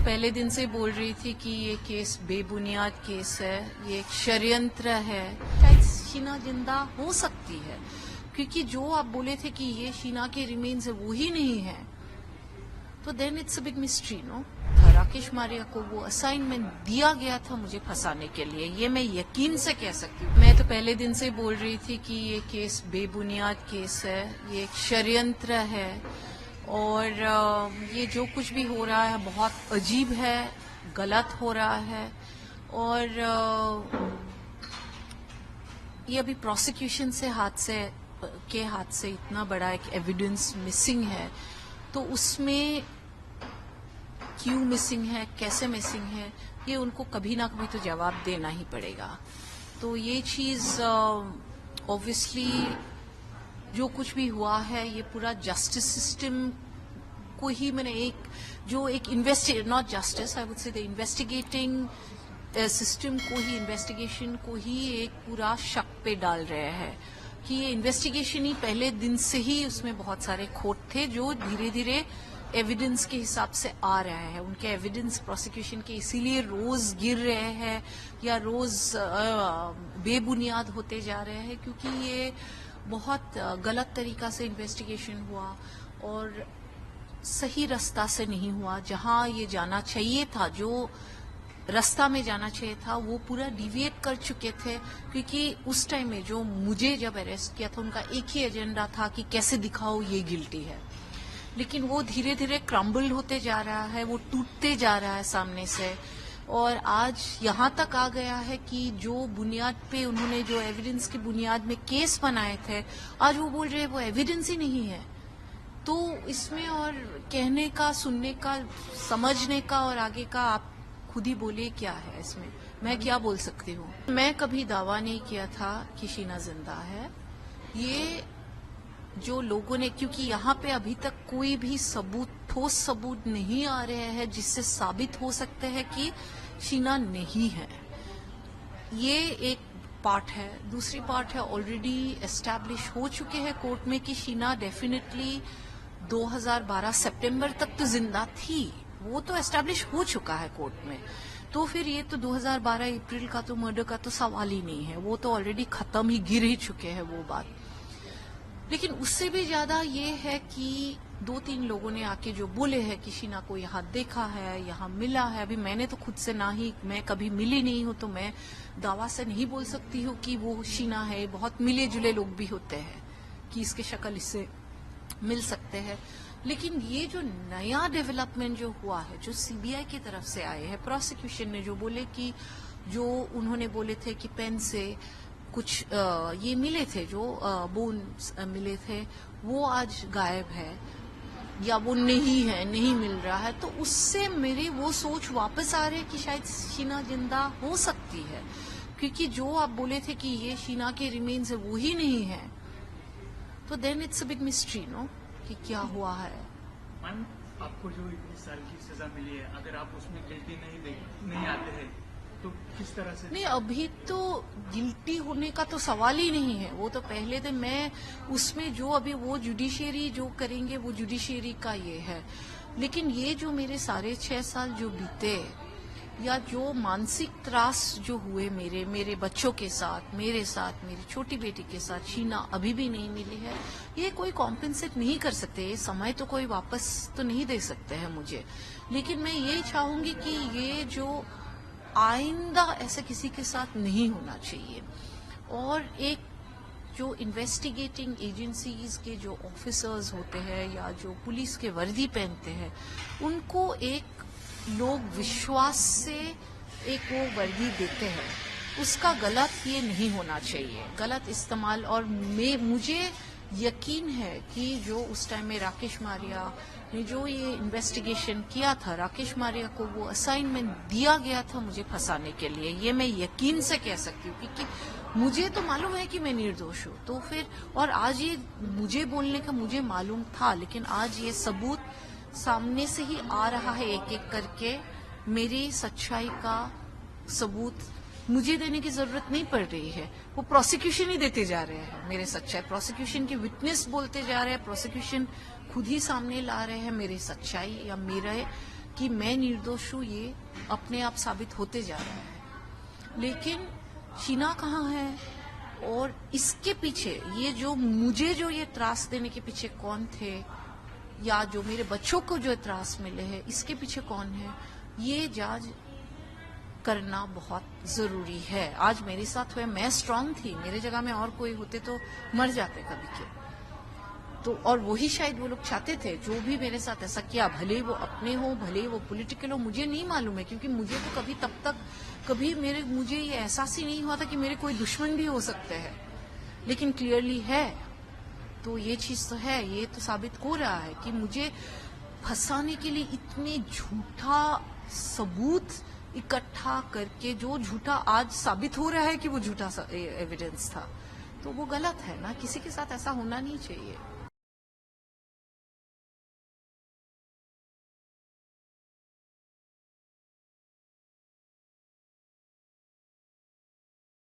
पहले दिन से बोल रही थी कि ये केस बेबुनियाद केस है, ये एक षड्यंत्र है। शायद शीना जिंदा हो सकती है, क्योंकि जो आप बोले थे कि ये शीना के रिमेन्स है वो ही नहीं है, तो then it's a big mystery, no. Rakesh Maria को वो असाइनमेंट दिया गया था मुझे फंसाने के लिए, ये मैं यकीन से कह सकती हूँ। मैं तो पहले दिन से बोल रही थी कि ये केस बेबुनियाद केस है, ये एक षड्यंत्र है, और ये जो कुछ भी हो रहा है बहुत अजीब है, गलत हो रहा है। और ये अभी प्रोसिक्यूशन से हाथ से इतना बड़ा एक एविडेंस मिसिंग है, तो उसमें क्यों मिसिंग है, कैसे मिसिंग है, ये उनको कभी ना कभी तो जवाब देना ही पड़ेगा। तो ये चीज ऑब्वियसली जो कुछ भी हुआ है, ये पूरा जस्टिस सिस्टम को ही मैंने not justice, I would say the investigating system को ही, इन्वेस्टिगेशन को ही एक पूरा शक पे डाल रहे हैं कि ये इन्वेस्टिगेशन ही पहले दिन से ही उसमें बहुत सारे खोट थे जो धीरे धीरे एविडेंस के हिसाब से आ रहे हैं। उनके एविडेंस प्रोसिक्यूशन के इसीलिए रोज गिर रहे हैं या रोज बेबुनियाद होते जा रहे हैं, क्योंकि ये बहुत गलत तरीका से इन्वेस्टिगेशन हुआ और सही रास्ता से नहीं हुआ। जहां ये जाना चाहिए था, जो रास्ता में जाना चाहिए था, वो पूरा डिविएट कर चुके थे, क्योंकि उस टाइम में जो मुझे जब अरेस्ट किया था उनका एक ही एजेंडा था कि कैसे दिखाओ ये गिल्टी है। लेकिन वो धीरे धीरे क्रम्बल होते जा रहा है, वो टूटते जा रहा है सामने से, और आज यहाँ तक आ गया है कि जो बुनियाद पे उन्होंने, जो एविडेंस की बुनियाद में केस बनाए थे, आज वो बोल रहे हैं वो एविडेंस ही नहीं है। तो इसमें और कहने का, सुनने का, समझने का और आगे का आप खुद ही बोलिए क्या है इसमें, मैं क्या बोल सकती हूँ। मैं कभी दावा नहीं किया था कि शीना जिंदा है। ये जो लोगों ने, क्योंकि यहाँ पे अभी तक कोई भी सबूत, ठोस सबूत नहीं आ रहे हैं जिससे साबित हो सकते हैं कि शीना नहीं है। ये एक पार्ट है। दूसरी पार्ट है, ऑलरेडी एस्टैब्लिश हो चुके हैं कोर्ट में कि शीना डेफिनेटली 2012 सितंबर तक तो जिंदा थी, वो तो एस्टैब्लिश हो चुका है कोर्ट में। तो फिर ये तो 2012 अप्रैल का तो मर्डर का तो सवाल ही नहीं है, वो तो ऑलरेडी खत्म ही, गिर ही चुके हैं वो बात। लेकिन उससे भी ज्यादा ये है कि 2-3 लोगों ने आके जो बोले हैं कि शीना को यहाँ देखा है, यहाँ मिला है। अभी मैंने तो खुद से ना ही, मैं कभी मिली नहीं हूँ, तो मैं दावा से नहीं बोल सकती हूँ कि वो शीना है। बहुत मिले जुले लोग भी होते हैं कि इसके शक्ल इससे मिल सकते हैं। लेकिन ये जो नया डेवलपमेंट जो हुआ है, जो सीबीआई की तरफ से आए हैं, प्रोसिक्यूशन ने जो बोले कि जो उन्होंने बोले थे कि पेन से कुछ ये मिले थे, जो बोन्स मिले थे, वो आज गायब है या वो नहीं है, नहीं मिल रहा है। तो उससे मेरी वो सोच वापस आ रही है कि शायद शीना जिंदा हो सकती है, क्योंकि जो आप बोले थे कि ये शीना के रिमेन्स है वो ही नहीं है, तो then it's a big mystery, no, कि क्या हुआ है। मैम, आपको जो 21 साल की सजा मिली है, अगर आप उसमें गिल्टी नहीं आते हैं तो किस तरह से? नहीं, अभी तो गिल्टी होने का तो सवाल ही नहीं है। वो तो पहले दिन मैं उसमें जो अभी वो जुडिशियरी जो करेंगे वो जुडिशियरी का ये है। लेकिन ये जो मेरे 6.5 साल जो बीते, या जो मानसिक त्रास जो हुए मेरे बच्चों के साथ, मेरे छोटी बेटी के साथ, शीना अभी भी नहीं मिली है, ये कोई कॉम्पेंसेट नहीं कर सकते। ये समय तो कोई वापस तो नहीं दे सकते हैं मुझे। लेकिन मैं ये चाहूंगी कि ये जो आइंदा ऐसे किसी के साथ नहीं होना चाहिए। और एक जो इन्वेस्टिगेटिंग एजेंसीज के जो ऑफिसर्स होते हैं या जो पुलिस के वर्दी पहनते हैं, उनको एक लोग विश्वास से एक वो वर्दी देते हैं, उसका गलत ये नहीं होना चाहिए, गलत इस्तेमाल। और मुझे यकीन है कि जो उस टाइम में राकेश मारिया ने जो ये इन्वेस्टिगेशन किया था, राकेश मारिया को वो असाइनमेंट दिया गया था मुझे फंसाने के लिए, ये मैं यकीन से कह सकती हूँ, क्योंकि मुझे तो मालूम है कि मैं निर्दोष हूँ। तो फिर, और आज ये मुझे बोलने का मुझे मालूम था, लेकिन आज ये सबूत सामने से ही आ रहा है एक एक करके। मेरी सच्चाई का सबूत मुझे देने की जरूरत नहीं पड़ रही है, वो प्रोसिक्यूशन ही देते जा रहे हैं मेरे सच्चाई। प्रोसिक्यूशन के विटनेस बोलते जा रहे हैं, प्रोसिक्यूशन खुद ही सामने ला रहे हैं मेरी सच्चाई या मेरे कि मैं निर्दोष हूं, ये अपने आप साबित होते जा रहा है। लेकिन शीना कहाँ है, और इसके पीछे जो ये त्रास देने के पीछे कौन थे, या जो मेरे बच्चों को जो त्रास मिले हैं इसके पीछे कौन है, ये जांच करना बहुत जरूरी है। आज मेरे साथ हुआ, मैं स्ट्रांग थी, मेरे जगह में और कोई होते तो मर जाते कभी के। तो और वही शायद वो लोग चाहते थे, जो भी मेरे साथ ऐसा किया, भले वो अपने हो, भले वो पॉलिटिकल हो, मुझे नहीं मालूम है, क्योंकि मुझे तो कभी तब तक मुझे ये एहसास ही नहीं हुआ था कि मेरे कोई दुश्मन भी हो सकते हैं। लेकिन क्लियरली है, तो ये चीज तो है, ये तो साबित हो रहा है कि मुझे फंसाने के लिए इतने झूठा सबूत इकट्ठा करके, जो झूठा आज साबित हो रहा है कि वो झूठा एविडेंस था, तो वो गलत है ना। किसी के साथ ऐसा होना नहीं चाहिए।